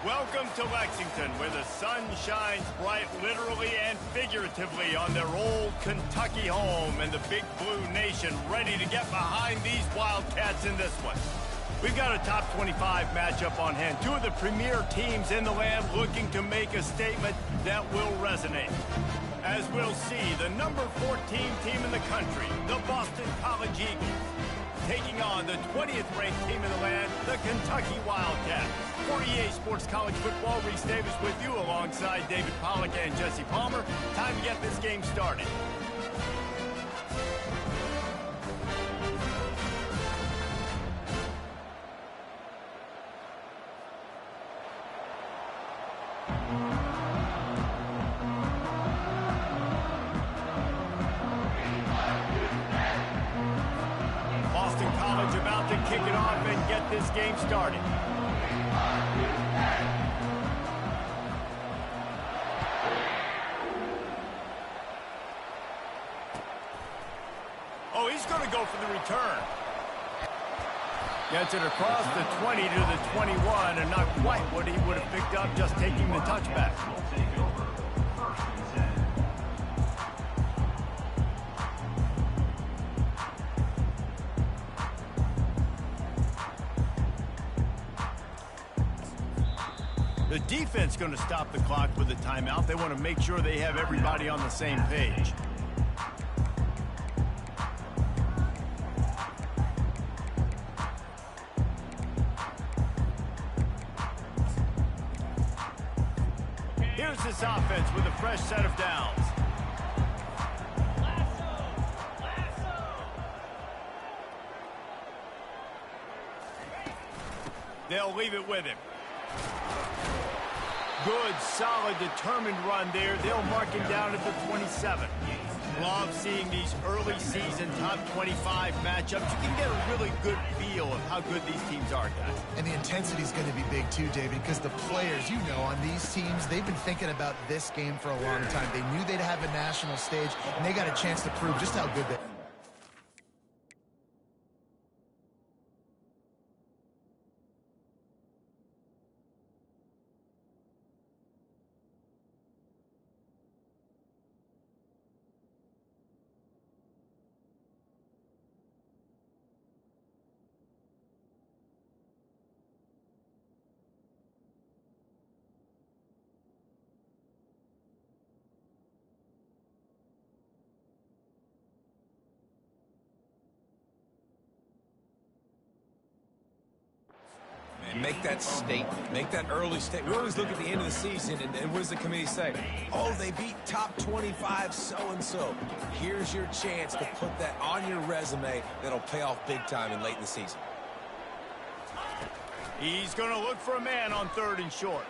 Welcome to Lexington, where the sun shines bright literally and figuratively on their old Kentucky home, and the Big Blue Nation ready to get behind these Wildcats in this one. We've got a top 25 matchup on hand. Two of the premier teams in the land looking to make a statement that will resonate. As we'll see, the number 14 team in the country, the Boston College Eagles, taking on the 20th ranked team in the land, the Kentucky Wildcats. For EA Sports College Football, Reese Davis with you alongside David Pollack and Jesse Palmer. Time to get this game started. Boston College about to kick it off and get this game started. Oh, he's going to go for the return. Gets it across the 20 to the 21, and not quite what he would have picked up just taking the touchback. The defense going to stop the clock with a timeout. They want to make sure they have everybody on the same page. Here's this offense with a fresh set of downs. They'll leave it with him. Good, solid, determined run there. They'll mark him down at the 27. Love seeing these early season top 25 matchups. You can get a really good feel of how good these teams are, guys. And the intensity is going to be big too, David, because the players, you know, on these teams, they've been thinking about this game for a long time. They knew they'd have a national stage, and they got a chance to prove just how good they are. Make that statement. Make that early statement. We always look at the end of the season, and what does the committee say? Oh, they beat top 25 so-and-so. Here's your chance to put that on your resume that'll pay off big time in late in the season. He's going to look for a man on 3rd and short.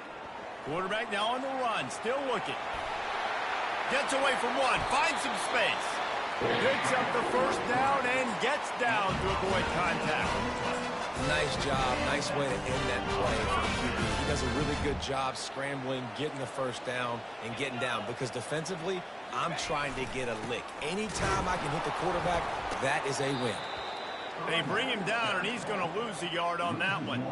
Quarterback now on the run, still looking. Gets away from one, finds some space. Picks up the first down and gets down to avoid contact. Nice job. Nice way to end that play for the QB. He does a really good job scrambling, getting the first down, and getting down. Because defensively, I'm trying to get a lick. Anytime I can hit the quarterback, that is a win. They bring him down, and he's going to lose a yard on that one.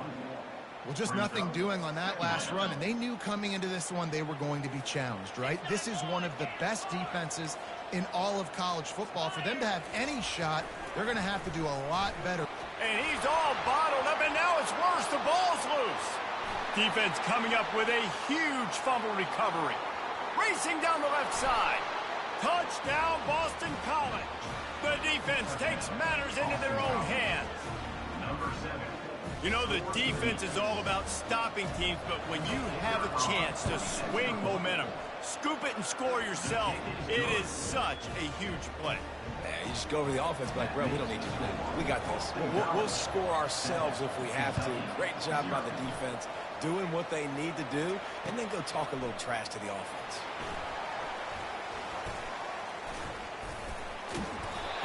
Well, just nothing doing on that last run, and they knew coming into this one they were going to be challenged, right? This is one of the best defenses in all of college football. For them to have any shot, they're going to have to do a lot better. And he's all bottled up, and now it's worse. The ball's loose. Defense coming up with a huge fumble recovery. Racing down the left side. Touchdown, Boston College. The defense takes matters into their own hands. Number 7. You know, the defense is all about stopping teams, but when you have a chance to swing momentum, scoop it and score yourself, it is such a huge play. Yeah, you just go over the offense, but like, bro, we don't need you to do that. We got this. We'll score ourselves if we have to. Great job by the defense, doing what they need to do, and then go talk a little trash to the offense.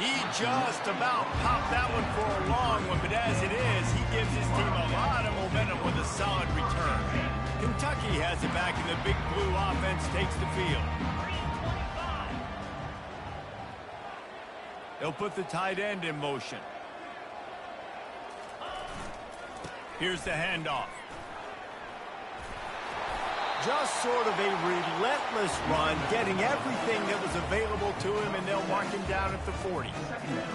He just about popped that one for a long one, but as it is, he gives his team a lot of momentum with a solid return. Kentucky has it back, and the Big Blue offense takes the field. They'll put the tight end in motion. Here's the handoff. Just sort of a relentless run, getting everything that was available to him, and they'll mark him down at the 40.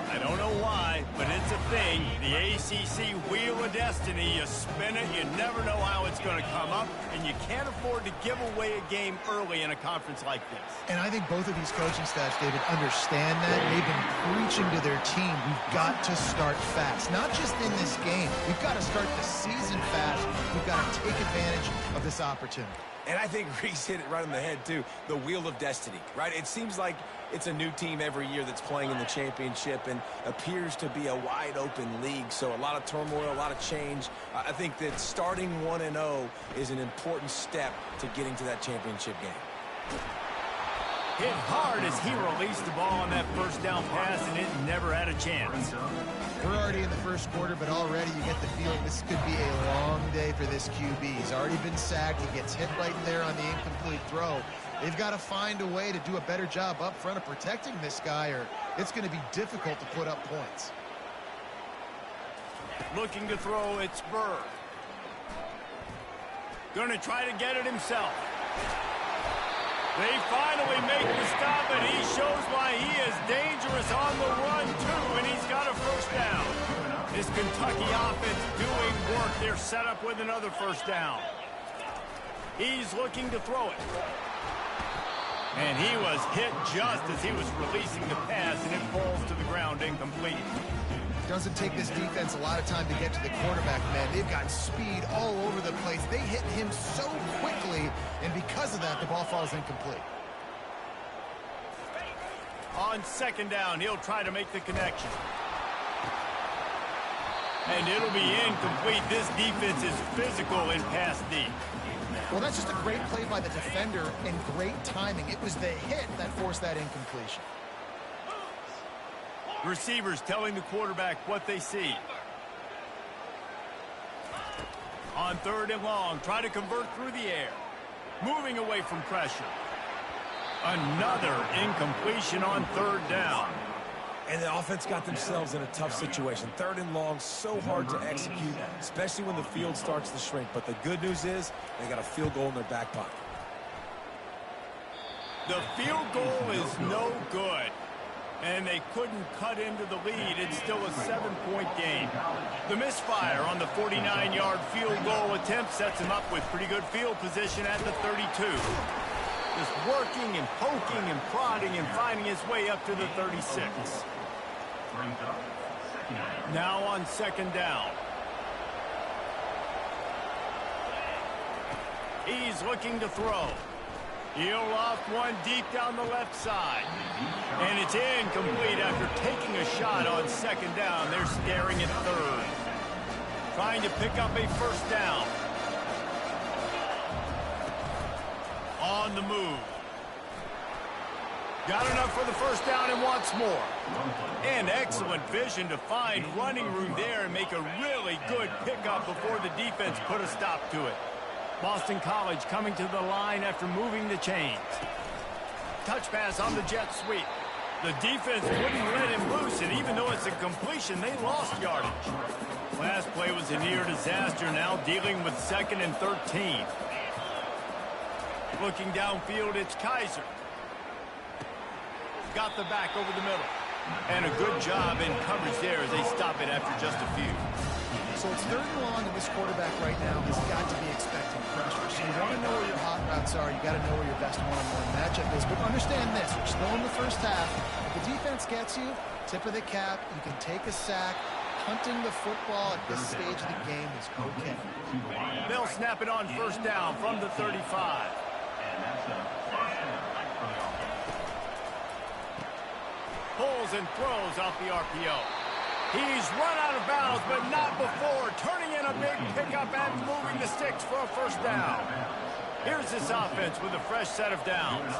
I don't know why, but it's a thing. The ACC Wheel of Destiny, you spin it, you never know how it's going to come up, and you can't afford to give away a game early in a conference like this. And I think both of these coaching staffs, David, understand that. They've been preaching to their team, we've got to start fast. Not just in this game. We've got to start the season fast. We've got to take advantage of this opportunity. And I think Reese hit it right on the head, too. The Wheel of Destiny, right? It seems like it's a new team every year that's playing in the championship and appears to be a wide-open league. So a lot of turmoil, a lot of change. I think that starting 1-0 is an important step to getting to that championship game. Hit hard as he released the ball on that first down pass, and it never had a chance. We're already in the first quarter, but already you get the feeling this could be a long day for this QB. He's already been sacked. He gets hit right there on the incomplete throw. They've got to find a way to do a better job up front of protecting this guy, or it's going to be difficult to put up points. Looking to throw, it's Burr. Going to try to get it himself. They finally make the stop, and he shows why he is dangerous on the run, too, and he's got a first down. This Kentucky offense doing work. They're set up with another first down. He's looking to throw it. And he was hit just as he was releasing the pass, and it falls to the ground incomplete. Doesn't take this defense a lot of time to get to the quarterback, man. They've got speed all over the place. They hit him so quickly, and because of that, the ball falls incomplete. On second down, he'll try to make the connection. And it'll be incomplete. This defense is physical in pass deep. Well, that's just a great play by the defender and great timing. It was the hit that forced that incompletion. Receivers telling the quarterback what they see. On third and long, try to convert through the air. Moving away from pressure. Another incompletion on third down. And the offense got themselves in a tough situation. Third and long, so hard to execute, especially when the field starts to shrink. But the good news is they got a field goal in their back pocket. The field goal is no good. And they couldn't cut into the lead. It's still a 7-point game. The misfire on the 49-yard field goal attempt sets him up with pretty good field position at the 32. Just working and poking and prodding and finding his way up to the 36. Now on second down. He's looking to throw. He'll loft one deep down the left side. And it's incomplete after taking a shot on second down. They're staring at third. Trying to pick up a first down. On the move. Got enough for the first down and wants more. And excellent vision to find running room there and make a really good pickup before the defense put a stop to it. Boston College coming to the line after moving the chains. Touch pass on the jet sweep. The defense wouldn't let him loose, and even though it's a completion, they lost yardage. Last play was a near disaster, now dealing with 2nd and 13. Looking downfield, it's Kaiser. Got the back over the middle. And a good job in coverage there as they stop it after just a few. So it's third and long, and this quarterback right now has got to be expecting pressure. So you want to know where your hot routes are. You got to know where your best one-on-one matchup is. But understand this, we're still in the first half. If the defense gets you, tip of the cap, you can take a sack. Hunting the football at this stage of the game is okay. They'll snap it on first down from the 35. Pulls and throws off the RPO. He's run out of bounds, but not before. Turning in a big pickup and moving the sticks for a first down. Here's this offense with a fresh set of downs.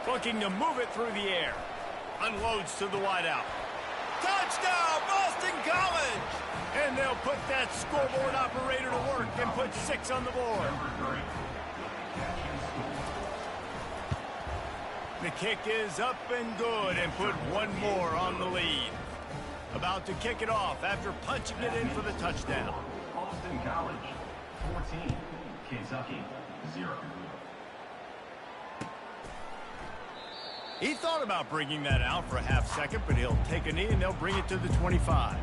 Looking to move it through the air. Unloads to the wideout. Touchdown, Boston College! And they'll put that scoreboard operator to work and put 6 on the board. The kick is up and good and put one more on the lead. About to kick it off after punching it in for the touchdown. Boston College, 14. Kentucky, 0. He thought about bringing that out for a half second, but he'll take a knee and they'll bring it to the 25.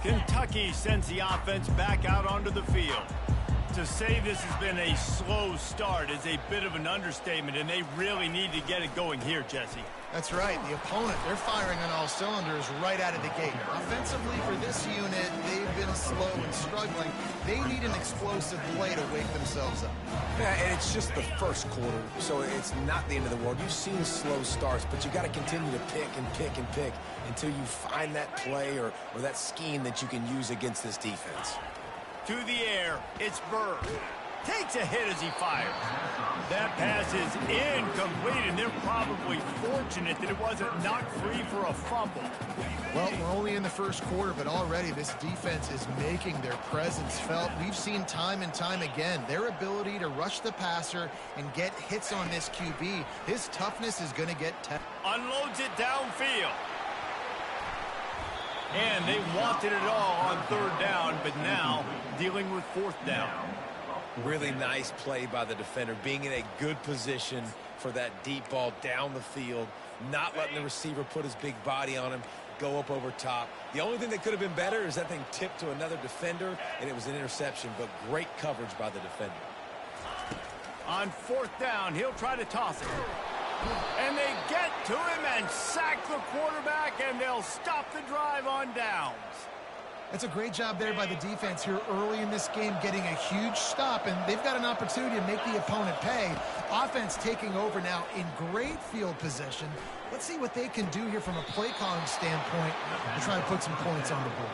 Kentucky sends the offense back out onto the field. To say this has been a slow start is a bit of an understatement, and they really need to get it going here, Jesse. That's right. The opponent, they're firing on all cylinders right out of the gate. Offensively, for this unit, they've been slow and struggling. They need an explosive play to wake themselves up. Yeah, and it's just the first quarter, so it's not the end of the world. You've seen slow starts, but you got to continue to pick and pick and pick until you find that play or that scheme that you can use against this defense. To the air, it's Burr. Takes a hit as he fires. That pass is incomplete, and they're probably fortunate that it wasn't knocked free for a fumble. Well, we're only in the first quarter, but already this defense is making their presence felt. We've seen time and time again their ability to rush the passer and get hits on this QB. His toughness is going to get tested. Unloads it downfield. And they wanted it all on third down, but now dealing with fourth down. Really nice play by the defender, being in a good position for that deep ball down the field, not letting the receiver put his big body on him, go up over top. The only thing that could have been better is that thing tipped to another defender, and it was an interception, but great coverage by the defender. On fourth down, he'll try to toss it. And they get to him and sack the quarterback, and they'll stop the drive on downs. That's a great job there by the defense here early in this game, getting a huge stop, and they've got an opportunity to make the opponent pay. Offense taking over now in great field position. Let's see what they can do here from a play calling standpoint to try to put some points on the board.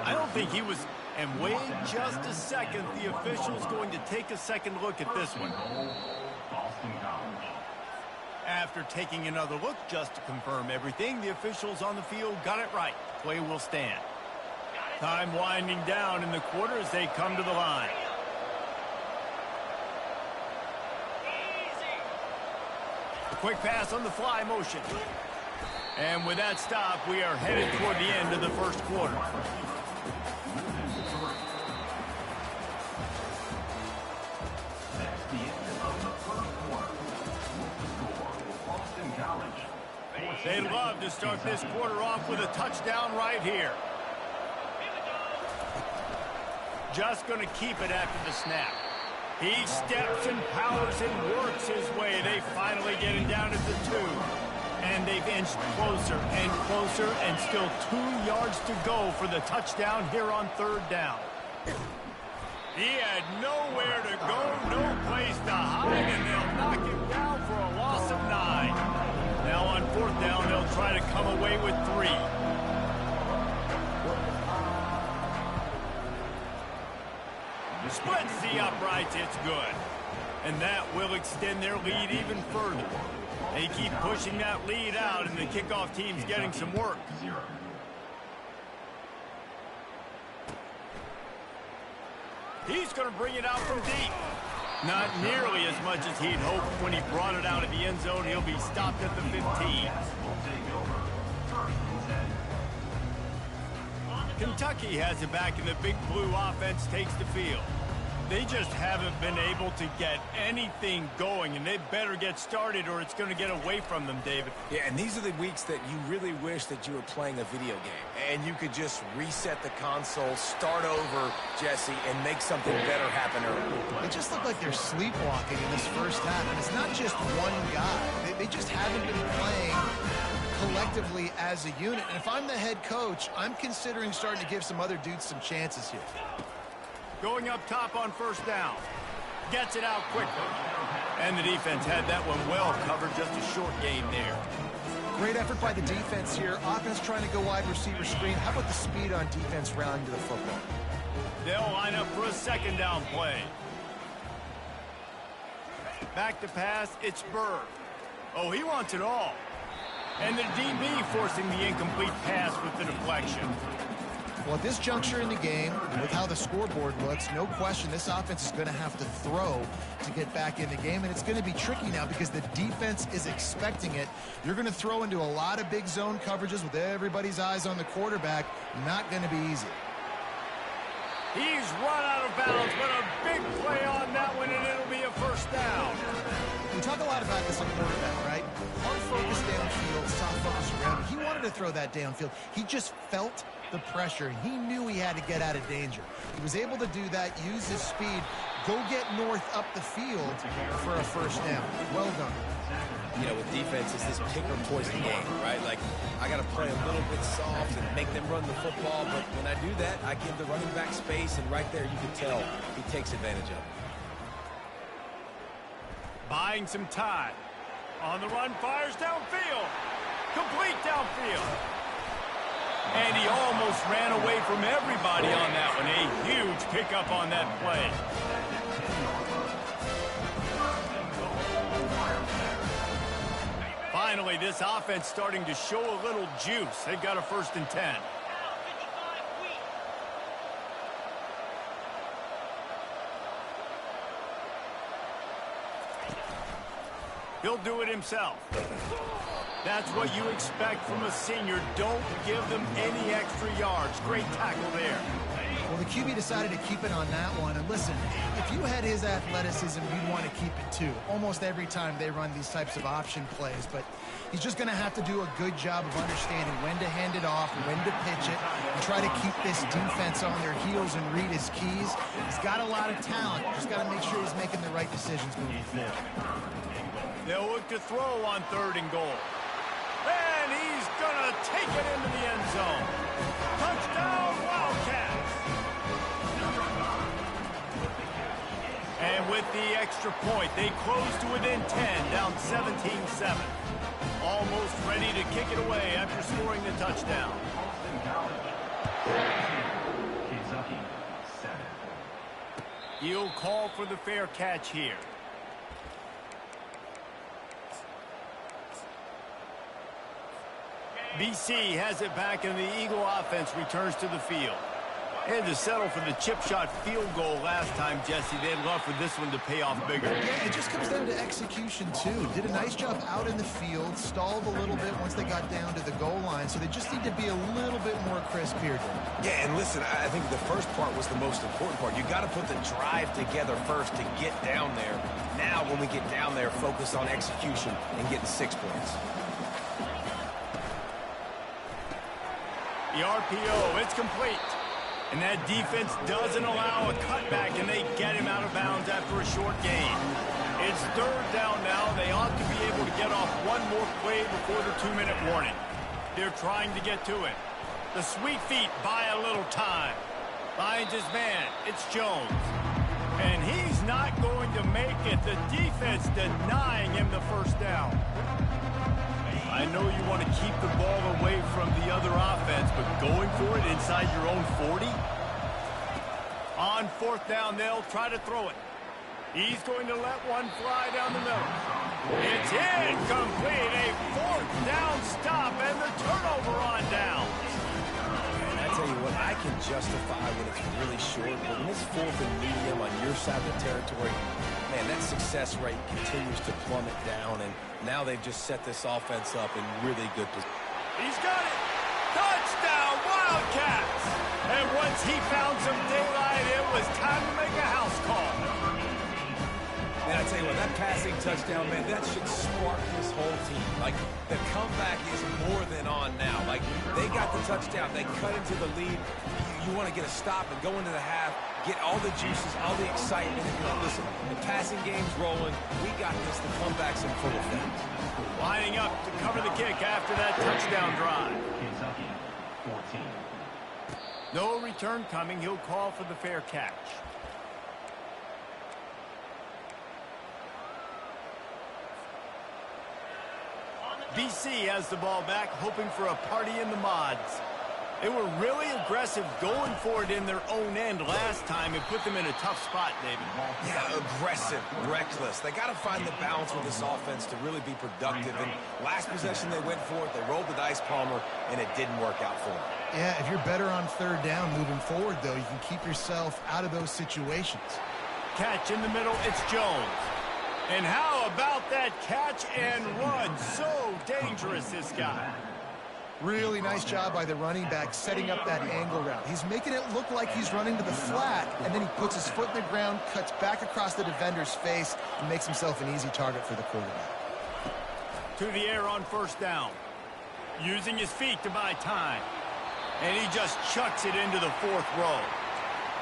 I don't think he was, and wait just a second, the official's going to take a second look at this one. After taking another look just to confirm everything, the officials on the field got it right. Play will stand. Time winding down in the quarter as they come to the line. A quick pass on the fly motion. And with that stop, we are headed toward the end of the first quarter. They love to start this quarter off with a touchdown right here. Just going to keep it after the snap. He steps and powers and works his way. They finally get it down at the 2. And they've inched closer and closer, and still 2 yards to go for the touchdown here on third down. He had nowhere to go, no place to hide, and they'll knock him down for a loss of 9. Now on fourth down, they'll try to come away with 3. Splits the uprights, it's good. And that will extend their lead even further. They keep pushing that lead out, and the kickoff team's getting some work. He's going to bring it out from deep. Not nearly as much as he'd hoped. When he brought it out of the end zone, he'll be stopped at the 15. Kentucky has it back, and the Big Blue offense takes the field. They just haven't been able to get anything going, and they better get started or it's going to get away from them, David. Yeah, and these are the weeks that you really wish that you were playing a video game, and you could just reset the console, start over, Jesse, and make something better happen early. They just look like they're sleepwalking in this first half, and it's not just one guy. They just haven't been playing collectively as a unit. And if I'm the head coach, I'm considering starting to give some other dudes some chances here. Going up top on first down. Gets it out quickly. And the defense had that one well covered. Just a short game there. Great effort by the defense here. Offense trying to go wide receiver screen. How about the speed on defense rallying to the football? They'll line up for a second down play. Back to pass. It's Burr. Oh, he wants it all. And the DB forcing the incomplete pass with the deflection. Well, at this juncture in the game, with how the scoreboard looks, no question this offense is going to have to throw to get back in the game, and it's going to be tricky now because the defense is expecting it. You're going to throw into a lot of big zone coverages with everybody's eyes on the quarterback. Not going to be easy. He's run out of bounds, but a big play on that one, and it'll be a first down. We talk a lot about this on quarterback, right? Hard focus downfield, soft focus around. He wanted to throw that downfield. He just felt the pressure. He knew he had to get out of danger. He was able to do that, use his speed, go get north up the field for a first down. Well done. You know, with defense, it's this pick or poison game, right? Like, I got to play a little bit soft and make them run the football, but when I do that, I give the running back space, and right there you can tell he takes advantage of it. Buying some time. On the run, fires downfield. Complete downfield. And he almost ran away from everybody on that one. A huge pickup on that play. Finally, this offense starting to show a little juice. They've got a 1st and 10. He'll do it himself. That's what you expect from a senior. Don't give them any extra yards. Great tackle there. Well, the QB decided to keep it on that one. And listen, if you had his athleticism, you'd want to keep it too. Almost every time they run these types of option plays. But he's just going to have to do a good job of understanding when to hand it off, when to pitch it, and try to keep this defense on their heels and read his keys. He's got a lot of talent. Just got to make sure he's making the right decisions moving forward. They'll look to throw on 3rd and goal. And he's going to take it into the end zone. Touchdown, Wildcats. And with the extra point, they close to within 10, down 17-7. Almost ready to kick it away after scoring the touchdown. He'll call for the fair catch here. BC has it back, and the Eagle offense returns to the field. And to settle for the chip shot field goal last time, Jesse, they'd love for this one to pay off bigger. Yeah, it just comes down to execution, too. Did a nice job out in the field, stalled a little bit once they got down to the goal line, so they just need to be a little bit more crisp here. Yeah, and listen, I think the first part was the most important part. You got to put the drive together first to get down there. Now, when we get down there, focus on execution and getting 6 points. The RPO, it's complete. And that defense doesn't allow a cutback, and they get him out of bounds after a short gain. It's 3rd down now. They ought to be able to get off one more play before the 2-minute warning. They're trying to get to it. The sweet feet buy a little time. Finds his man. It's Jones. And he's not going to make it. The defense denying him the first down. I know you want to keep the ball away from the other offense, but going for it inside your own 40? On 4th down, they'll try to throw it. He's going to let one fly down the middle. It's incomplete. A 4th down stop and the turnover on down. And I tell you what, I can justify when it's really short, but when it's 4th and medium on your side of the territory, man, that success rate continues to plummet down, and now they've just set this offense up in really good position. He's got it. Touchdown, Wildcats. And once he found some daylight, it was time to make a house call. Man, I tell you what, that passing touchdown, man, that should spark this whole team. Like, the comeback is more than on now. Like, they got the touchdown. They cut into the lead. You want to get a stop and go into the half, get all the juices, all the excitement. And, you know, listen, the passing game's rolling. We got this. The comeback's in full effect. Lining up to cover the kick after that touchdown drive. No return coming. He'll call for the fair catch. BC has the ball back, hoping for a party in the mods. They were really aggressive going for it in their own end last time and put them in a tough spot, David. Yeah, aggressive, reckless. They got to find the balance with this offense to really be productive. And last possession they went for it, they rolled the dice, Palmer, and it didn't work out for them. Yeah, if you're better on third down moving forward, though, you can keep yourself out of those situations. Catch in the middle, it's Jones. And how about that catch and run? So dangerous, this guy. Really nice job by the running back setting up that angle route. He's making it look like he's running to the flat, and then he puts his foot in the ground, cuts back across the defender's face, and makes himself an easy target for the quarterback. To the air on first down. Using his feet to buy time. And he just chucks it into the fourth row.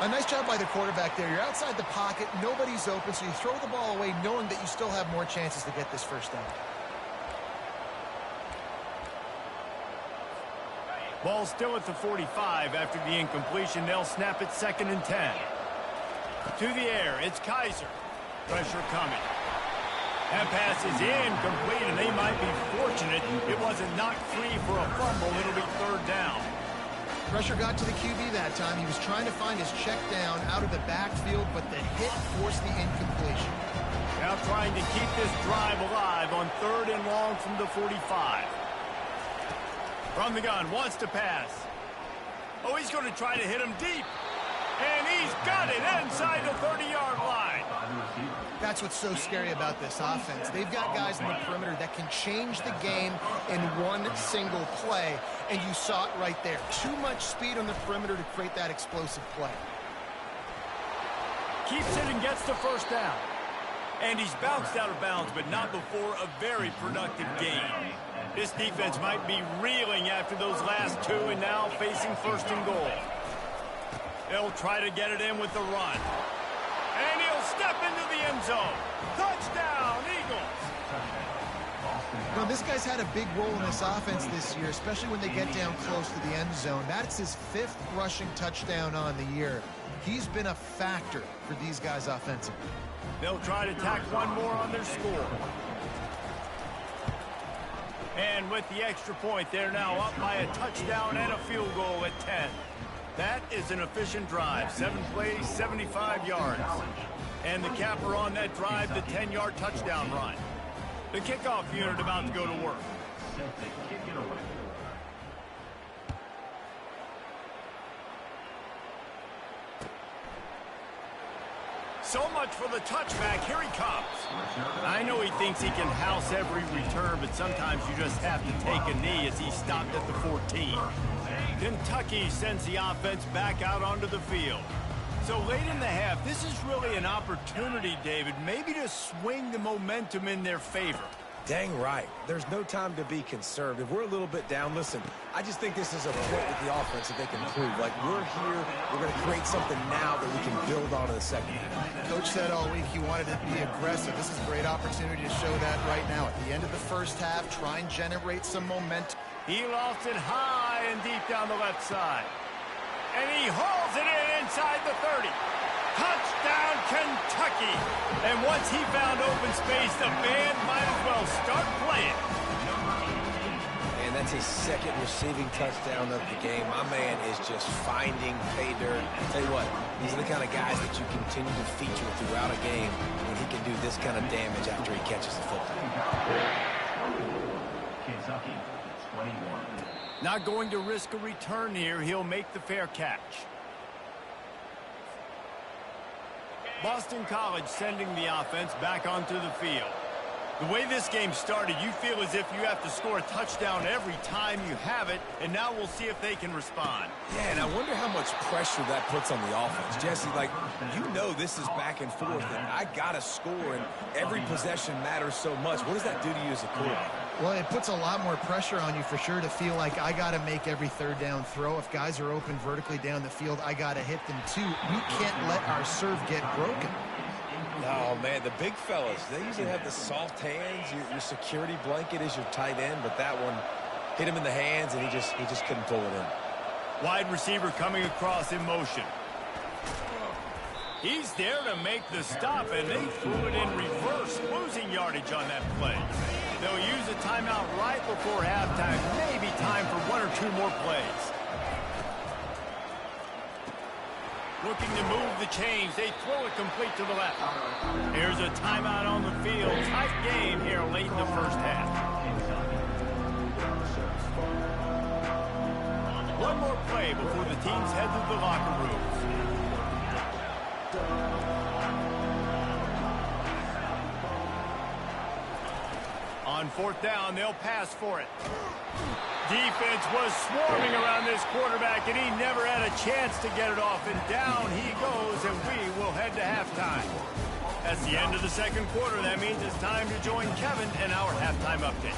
A nice job by the quarterback there. You're outside the pocket, nobody's open, so you throw the ball away knowing that you still have more chances to get this first down. Ball still at the 45 after the incompletion. They'll snap it 2nd and 10. To the air, it's Kaiser. Pressure coming. That pass is incomplete, and they might be fortunate it wasn't knocked free for a fumble. It'll be 3rd down. Pressure got to the QB that time. He was trying to find his check down out of the backfield, but the hit forced the incompletion. Now trying to keep this drive alive on 3rd and long from the 45. From the gun, wants to pass. Oh, he's going to try to hit him deep. And he's got it inside the 30-yard line. That's what's so scary about this offense. They've got guys in the perimeter that can change the game in one single play, and you saw it right there. Too much speed on the perimeter to create that explosive play. Keeps it and gets the first down. And he's bounced out of bounds, but not before a very productive game. This defense might be reeling after those last two and now facing 1st and goal. They'll try to get it in with the run. And he'll step into the end zone. Touchdown, Eagles! You know, this guy's had a big role in this offense this year, especially when they get down close to the end zone. That's his 5th rushing touchdown on the year. He's been a factor for these guys offensively. They'll try to tack one more on their score. And with the extra point, they're now up by a touchdown and a field goal at 10. That is an efficient drive. 7 plays, 75 yards. And the capper on that drive, the 10-yard touchdown run. The kickoff unit about to go to work. So much for the touchback. Here he comes. I know he thinks he can house every return, but sometimes you just have to take a knee as he stopped at the 14. Kentucky sends the offense back out onto the field. So late in the half, this is really an opportunity, David, maybe to swing the momentum in their favor. Dang right. There's no time to be concerned. If we're a little bit down, listen, I just think this is a point with the offense that they can prove. Like, we're here, we're going to create something now that we can build on in the second half. Coach said all week he wanted to be aggressive. This is a great opportunity to show that right now. At the end of the first half, try and generate some momentum. He lost it high and deep down the left side. And he hauls it in inside the 30. Touchdown, Kentucky. And once he found open space, the band might as well start playing. And that's his 2nd receiving touchdown of the game. My man is just finding pay dirt. I'll tell you what, these are the kind of guys that you continue to feature throughout a game when he can do this kind of damage after he catches the football. Kentucky, 21. Not going to risk a return here. He'll make the fair catch. Boston College sending the offense back onto the field. The way this game started, you feel as if you have to score a touchdown every time you have it, and now we'll see if they can respond. Yeah, and I wonder how much pressure that puts on the offense. Jesse, like, you know this is back and forth, and I got to score, and every possession matters so much. What does that do to you as a quarterback? Well, it puts a lot more pressure on you for sure to feel like I got to make every 3rd down throw. If guys are open vertically down the field, I got to hit them too. We can't let our serve get broken. Oh, man, the big fellas, they usually have the soft hands. Your security blanket is your tight end, but that one hit him in the hands, and he just couldn't pull it in. Wide receiver coming across in motion. He's there to make the stop, and they threw it in reverse, losing yardage on that play. They'll use a timeout right before halftime. Maybe time for 1 or 2 more plays. Looking to move the chains. They throw it complete to the left. Here's a timeout on the field. Tight game here late in the first half. One more play before the teams head to the locker rooms. On fourth down, they'll pass for it. Defense was swarming around this quarterback, and he never had a chance to get it off. And down he goes, and we will head to halftime. That's the end of the second quarter. That means it's time to join Kevin in our halftime update.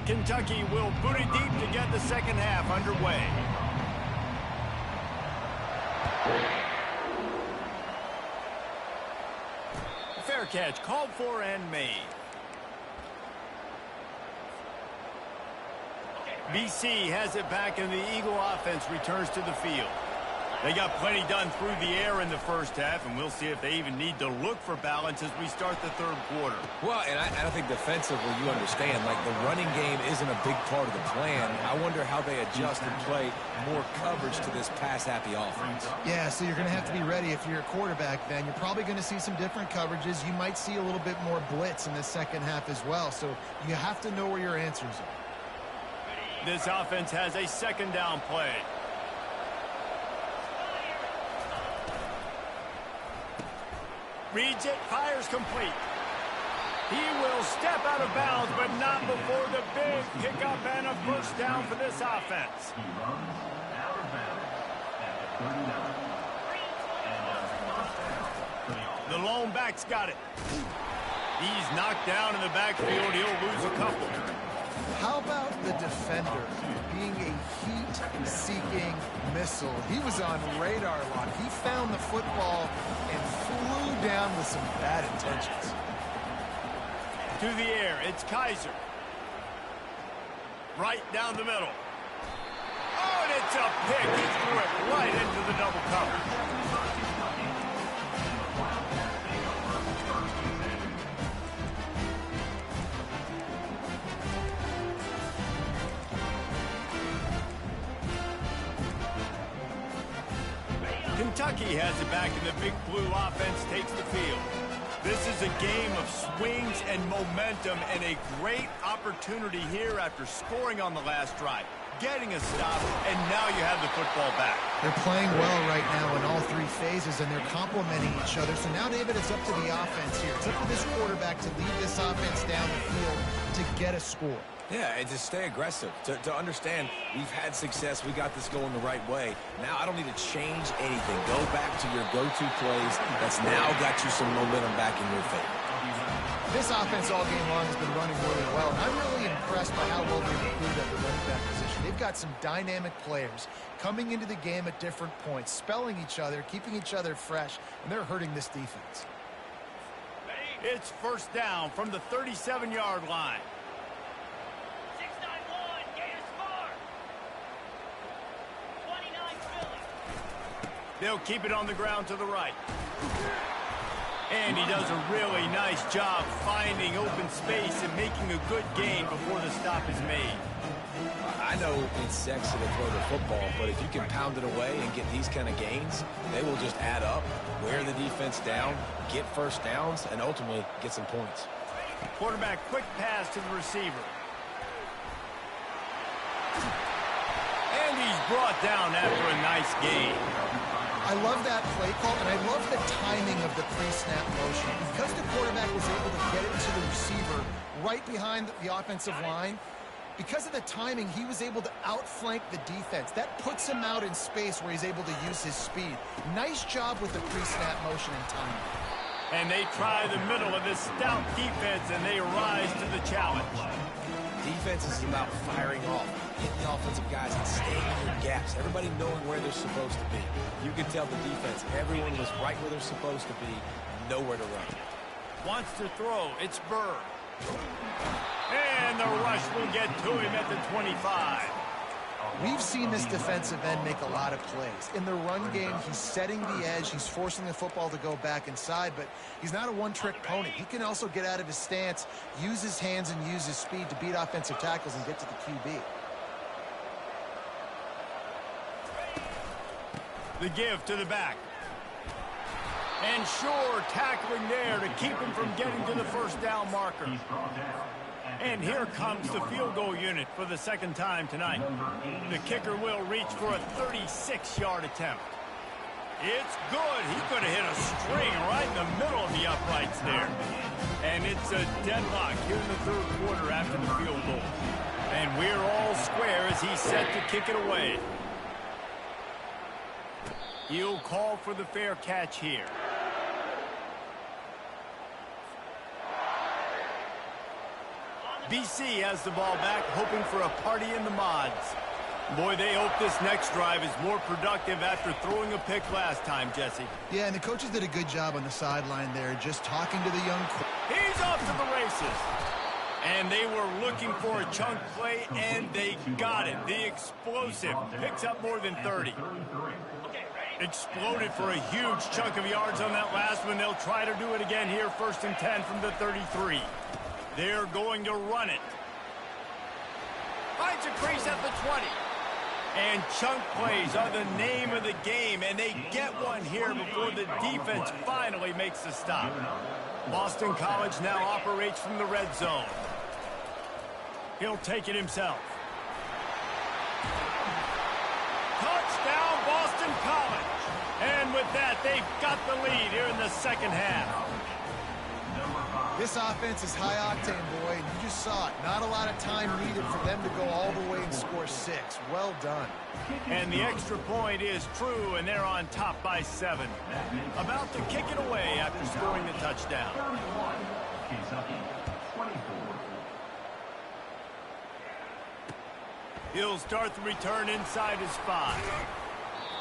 Kentucky will boot it deep to get the second half underway. Fair catch, called for and made. BC has it back, and the Eagle offense returns to the field. They got plenty done through the air in the first half, and we'll see if they even need to look for balance as we start the third quarter. Well, and I think defensively, you understand, like the running game isn't a big part of the plan. I wonder how they adjust and play more coverage to this pass-happy offense. Yeah, so you're going to have to be ready if you're a quarterback then. You're probably going to see some different coverages. You might see a little bit more blitz in the second half as well, so you have to know where your answers are. This offense has a second down play. Reads it, fires complete. He will step out of bounds, but not before the big pickup and a first down for this offense. He runs out of bounds at the 39. The lone back's got it. He's knocked down in the backfield. He'll lose a couple. How about the defender being a heat-seeking missile? He was on radar lock. He found the football and flew down with some bad intentions. To the air, it's Kaiser. Right down the middle. Oh, and it's a pick. He threw it right into the double cover. Kentucky has it back, and the Big Blue offense takes the field. This is a game of swings and momentum, and a great opportunity here after scoring on the last drive, getting a stop, and now you have the football back. They're playing well right now in all three phases, and they're complementing each other. So now, David, it's up to the offense here. It's up to this quarterback to lead this offense down the field to get a score. Yeah, and to stay aggressive, to understand we've had success, we got this going the right way. Now I don't need to change anything. Go back to your go-to plays. That's now got you some momentum back in your favor. This offense all game long has been running really well. And I'm really impressed by how well they've improved at the running back position. They've got some dynamic players coming into the game at different points, spelling each other, keeping each other fresh, and they're hurting this defense. It's first down from the 37-yard line. They'll keep it on the ground to the right. And he does a really nice job finding open space and making a good gain before the stop is made. I know it's sexy to throw the football, but if you can pound it away and get these kind of gains, they will just add up, wear the defense down, get first downs, and ultimately get some points. Quarterback quick pass to the receiver. And he's brought down after a nice gain. I love that play call, and I love the timing of the pre-snap motion. Because the quarterback was able to get it to the receiver right behind the offensive line, because of the timing, he was able to outflank the defense. That puts him out in space where he's able to use his speed. Nice job with the pre-snap motion and timing. And they try the middle of this stout defense, and they rise to the challenge. Defense is about firing off, hitting the offensive guys and staying in their gaps. Everybody knowing where they're supposed to be. You can tell the defense, everyone was right where they're supposed to be, nowhere to run. Wants to throw, it's Burr. And the rush will get to him at the 25. We've seen this defensive end make a lot of plays. In the run game, he's setting the edge. He's forcing the football to go back inside, but he's not a one-trick pony. He can also get out of his stance, use his hands, and use his speed to beat offensive tackles and get to the QB. The give to the back. And sure, tackling there to keep him from getting to the first down marker. And here comes the field goal unit for the second time tonight. The kicker will reach for a 36-yard attempt. It's good. He could have hit a string right in the middle of the uprights there. And it's a deadlock here in the third quarter after the field goal. And we're all square as he's set to kick it away. He'll call for the fair catch here. BC has the ball back, hoping for a party in the mods. Boy, they hope this next drive is more productive after throwing a pick last time, Jesse. Yeah, and the coaches did a good job on the sideline there, just talking to the young... He's off to the races. And they were looking for a chunk play, and they got it. The explosive picks up more than 30. Exploded for a huge chunk of yards on that last one. They'll try to do it again here, 1st and 10 from the 33. They're going to run it. Finds a crease at the 20. And chunk plays are the name of the game, and they get one here before the defense finally makes the stop. Boston College now operates from the red zone. He'll take it himself. Touchdown, Boston College. And with that, they've got the lead here in the second half. This offense is high-octane, boy, and you just saw it. Not a lot of time needed for them to go all the way and score 6. Well done. And the extra point is true, and they're on top by 7. About to kick it away after scoring the touchdown. He'll start the return inside his 5.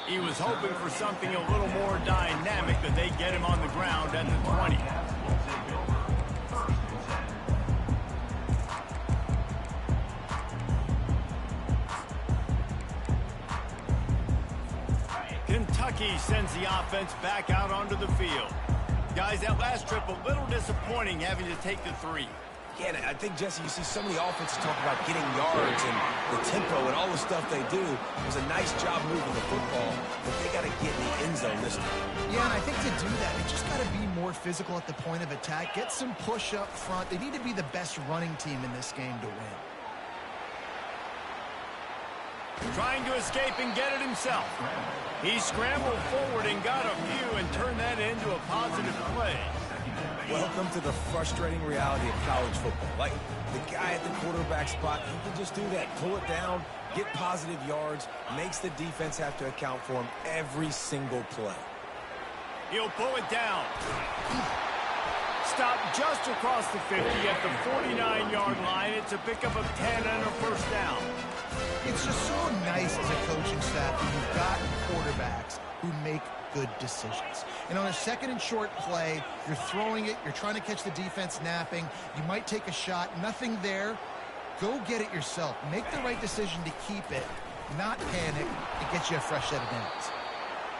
He was hoping for something a little more dynamic, but they get him on the ground at the 20. Kentucky sends the offense back out onto the field. Guys, that last trip a little disappointing having to take the 3. Yeah, and I think, Jesse, you see so many offenses talk about getting yards and the tempo and all the stuff they do. It was a nice job moving the football, but they got to get in the end zone this time. Yeah, and I think to do that, they just got to be more physical at the point of attack. Get some push up front. They need to be the best running team in this game to win. Trying to escape and get it himself. He scrambled forward and got a few and turned that into a positive play. Welcome to the frustrating reality of college football. Like, the guy at the quarterback spot, he can just do that. Pull it down, get positive yards, makes the defense have to account for him every single play. He'll pull it down. Stopped just across the 50 at the 49-yard line. It's a pickup of 10 and a first down. It's just so nice as a coaching staff that you've got quarterbacks who make good decisions. And on a 2nd and short play, you're throwing it, you're trying to catch the defense napping, you might take a shot, nothing there. Go get it yourself. Make the right decision to keep it, not panic, and get you a fresh set of downs.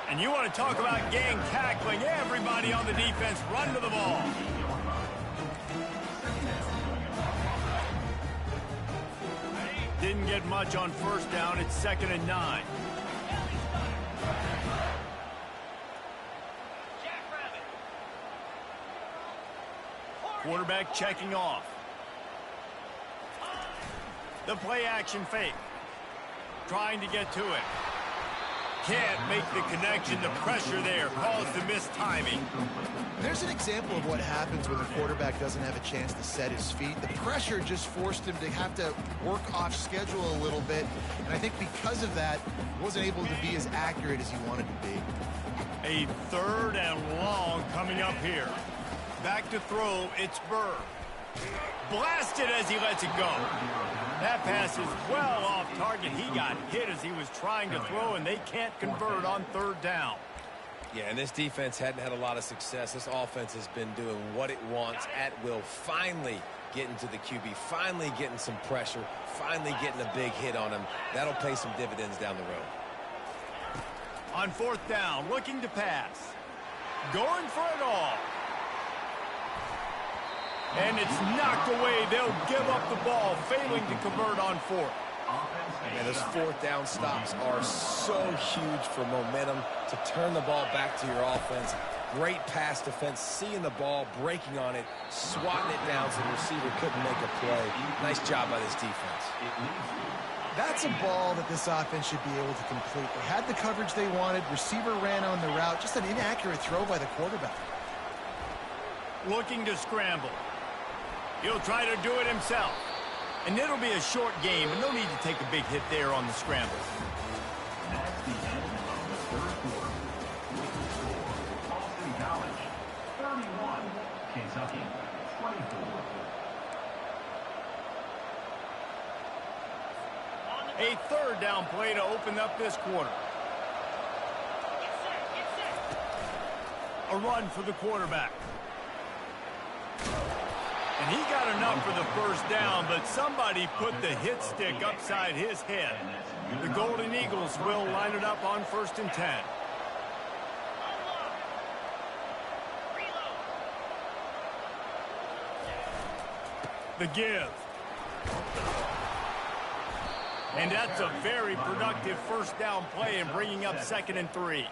And you want to talk about gang tackling, everybody on the defense run to the ball. Didn't get much on first down. It's 2nd and 9. Quarterback checking off. The play action fake. Trying to get to it. Can't make the connection. The pressure there caused the missed timing. There's an example of what happens when the quarterback doesn't have a chance to set his feet. The pressure just forced him to have to work off schedule a little bit. And I think because of that, he wasn't able to be as accurate as he wanted to be. A 3rd and long coming up here. Back to throw, it's Burr. Blasted as he lets it go. That pass is well off target. He got hit as he was trying to throw, and they can't convert on 3rd down. Yeah, and this defense hadn't had a lot of success. This offense has been doing what it wants at will. Finally getting to the QB, finally getting some pressure, finally getting a big hit on him. That'll pay some dividends down the road. On fourth down, looking to pass. Going for it all. And it's knocked away. They'll give up the ball, failing to convert on fourth. And those fourth down stops are so huge for momentum to turn the ball back to your offense. Great pass defense, seeing the ball, breaking on it, swatting it down so the receiver couldn't make a play. Nice job by this defense. That's a ball that this offense should be able to complete. They had the coverage they wanted. Receiver ran on the route. Just an inaccurate throw by the quarterback. Looking to scramble. He'll try to do it himself. And it'll be a short game, and no need to take a big hit there on the scramble. That's the end of the third quarter. Boston College, 31. Kentucky, 24. A third down play to open up this quarter. A run for the quarterback. And he got enough for the first down, but somebody put the hit stick upside his head. The Golden Eagles will line it up on 1st and 10. The give. And that's a very productive first down play and bringing up 2nd and 3.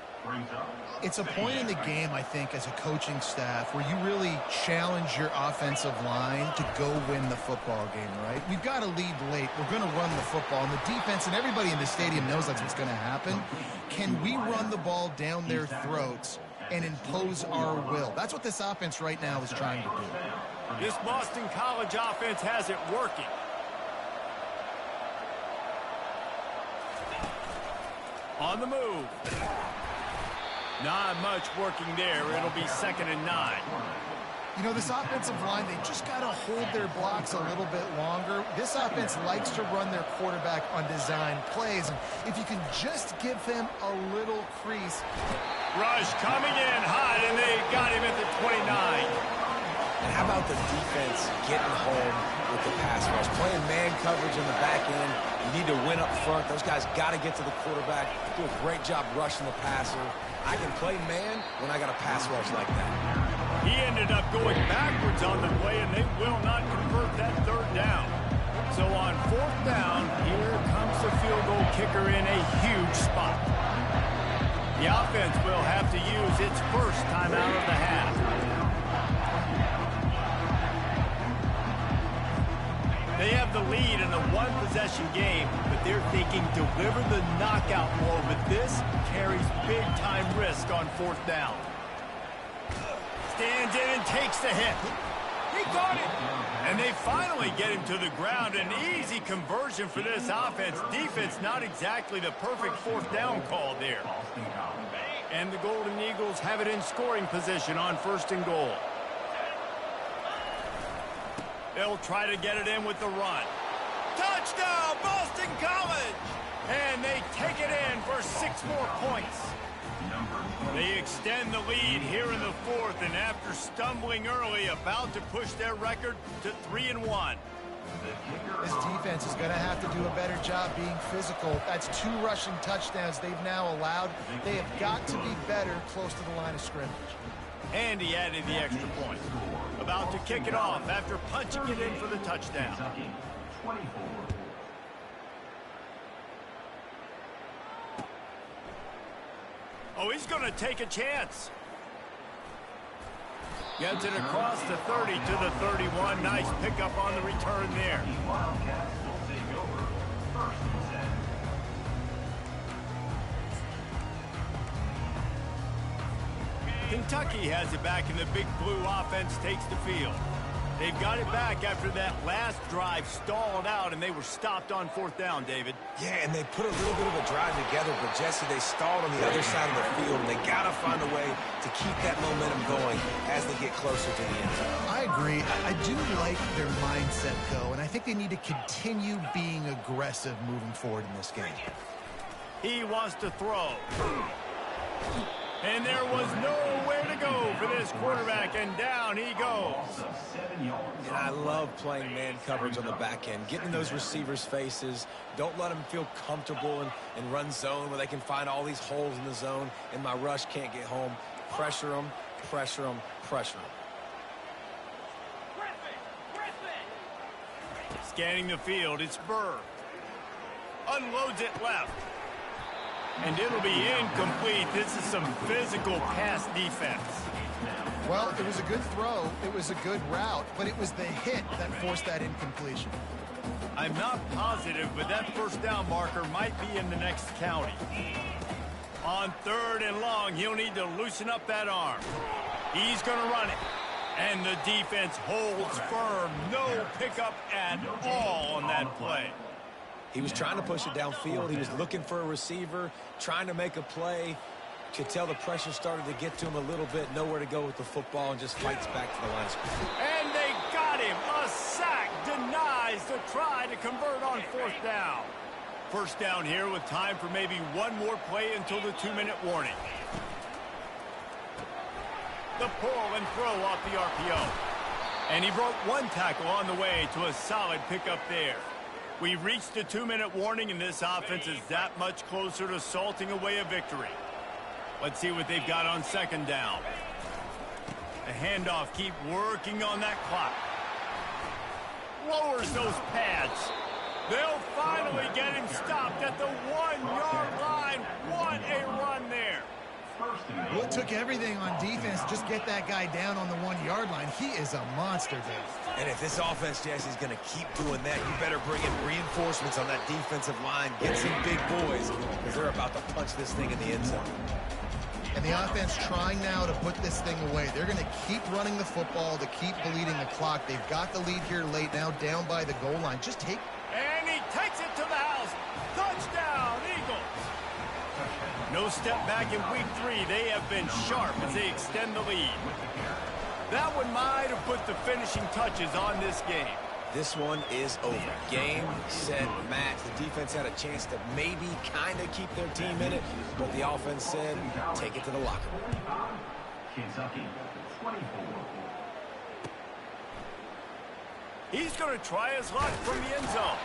It's a point in the game, I think, as a coaching staff where you really challenge your offensive line to go win the football game, right? We've got to lead late. We're going to run the football. And the defense and everybody in the stadium knows that's what's going to happen. Can we run the ball down their throats and impose our will? That's what this offense right now is trying to do. This Boston College offense has it working. On the move. Not much working there. It'll be 2nd and 9. You know, this offensive line, they just got to hold their blocks a little bit longer. This offense likes to run their quarterback on design plays. And if you can just give them a little crease. Rush coming in hot, and they got him at the 29. And how about the defense getting home with the pass rush? Playing man coverage in the back end. You need to win up front. Those guys got to get to the quarterback. Do a great job rushing the passer. I can play man when I got a pass rush like that. He ended up going backwards on the play, and they will not convert that 3rd down. So on 4th down, here comes the field goal kicker in a huge spot. The offense will have to use its first timeout of the half. They have the lead in a one-possession game, but they're thinking deliver the knockout blow, but this carries big-time risk on 4th down. Stands in and takes the hit. He got it. And they finally get him to the ground. An easy conversion for this offense. Defense not exactly the perfect 4th down call there. And the Golden Eagles have it in scoring position on 1st and goal. They'll try to get it in with the run. Touchdown, Boston College! And they take it in for 6 more points. They extend the lead here in the 4th, and after stumbling early, about to push their record to 3-1. This defense is going to have to do a better job being physical. That's 2 rushing touchdowns they've now allowed. They have got to be better close to the line of scrimmage. And he added the extra point. About to kick it off after punching it in for the touchdown. Oh, he's going to take a chance. Gets it across the 30 to the 31. Nice pickup on the return there. Kentucky has it back, and the Big Blue offense takes the field. They've got it back after that last drive stalled out, and they were stopped on 4th down, David. Yeah, and they put a little bit of a drive together, but Jesse, they stalled on the other side of the field, and they got to find a way to keep that momentum going as they get closer to the end zone. I agree. I do like their mindset, though, and I think they need to continue being aggressive moving forward in this game. He wants to throw. And there was nowhere to go for this quarterback, and down he goes. And I love playing man coverage on the back end, getting in those receivers' faces. Don't let them feel comfortable and run zone where they can find all these holes in the zone, and my rush can't get home. Pressure them, pressure them, pressure them. Scanning the field, it's Burr. Unloads it left. And it'll be incomplete. This is some physical pass defense. Well, it was a good throw. It was a good route, but it was the hit that forced that incompletion. I'm not positive, but that first down marker might be in the next county. On 3rd and long, he'll need to loosen up that arm. He's going to run it. And the defense holds firm. No pickup at all on that play. He was trying to push it downfield. He was looking for a receiver, trying to make a play. Could tell the pressure started to get to him a little bit. Nowhere to go with the football, and just fights back to the line of scrimmage. And they got him. A sack denies the try to convert on 4th down. First down here with time for maybe one more play until the 2-minute warning. The pull and throw off the RPO. And he broke one tackle on the way to a solid pickup there. We've reached the 2-minute warning, and this offense is that much closer to salting away a victory. Let's see what they've got on 2nd down. The handoff, keep working on that clock. Lowers those pads. They'll finally get him stopped at the 1-yard line. What a run there. Well, it took everything on defense to just get that guy down on the 1-yard line. He is a monster, Dave. And if this offense, Jesse, is going to keep doing that, you better bring in reinforcements on that defensive line. Get some big boys, because they're about to punch this thing in the end zone. And the offense trying now to put this thing away. They're going to keep running the football to keep bleeding the clock. They've got the lead here late, now down by the goal line. Just take... And he takes it to the house. Touchdown, Eagles. No step back in week 3. They have been sharp as they extend the lead. That one might have put the finishing touches on this game. This one is over. Game, set, match. The defense had a chance to maybe kind of keep their team in it, but the offense said, take it to the locker room. Kentucky, 24. He's going to try his luck from the end zone.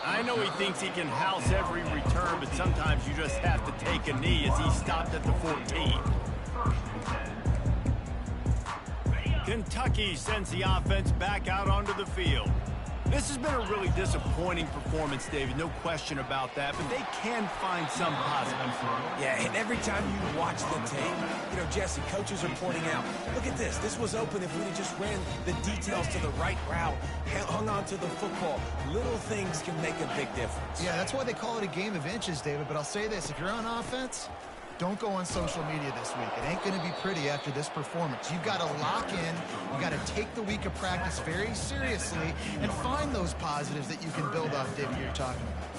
I know he thinks he can house every return, but sometimes you just have to take a knee as he stopped at the 14. Kentucky sends the offense back out onto the field. This has been a really disappointing performance, David, no question about that, but they can find some positives. Yeah, and every time you watch the tape, you know, Jesse, coaches are pointing out, look at this. This was open if we had just ran the details to the right route, hung on to the football. Little things can make a big difference. Yeah, that's why they call it a game of inches, David, but I'll say this. If you're on offense, don't go on social media this week. It ain't going to be pretty after this performance. You've got to lock in. You've got to take the week of practice very seriously and find those positives that you can build off, David, you're talking about.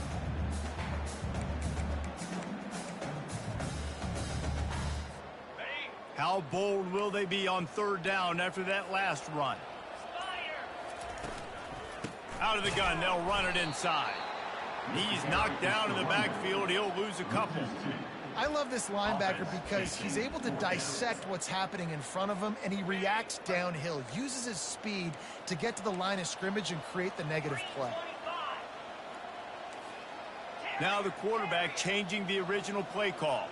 How bold will they be on 3rd down after that last run? Out of the gun, they'll run it inside. He's knocked down in the backfield. He'll lose a couple. I love this linebacker because he's able to dissect what's happening in front of him, and he reacts downhill, uses his speed to get to the line of scrimmage and create the negative play. Now the quarterback changing the original play call.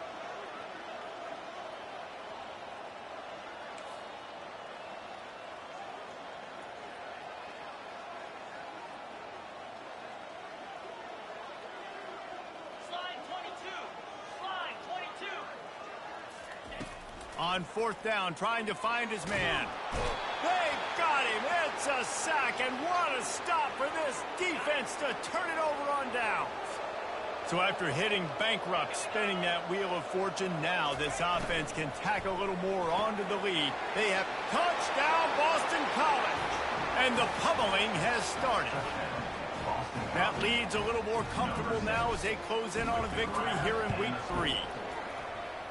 On 4th down, trying to find his man. They've got him. It's a sack, and what a stop for this defense to turn it over on downs. So after hitting bankrupt, spinning that wheel of fortune, now this offense can tack a little more onto the lead. They have touchdown Boston College, and the pummeling has started. That lead's a little more comfortable now as they close in on a victory here in week 3.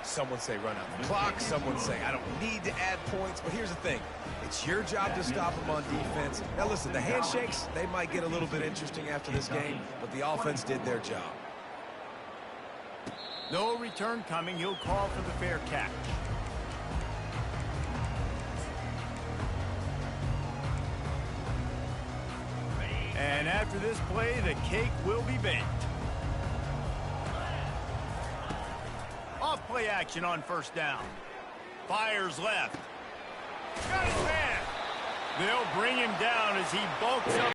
Someone say run out the clock. Someone say I don't need to add points. But here's the thing. It's your job to stop them on defense. Now, listen, the handshakes, they might get a little bit interesting after this game, but the offense did their job. No return coming. He'll call for the fair catch. And after this play, the cake will be baked. Off play action on first down. Fires left. Got his man. They'll bring him down as he bulks up.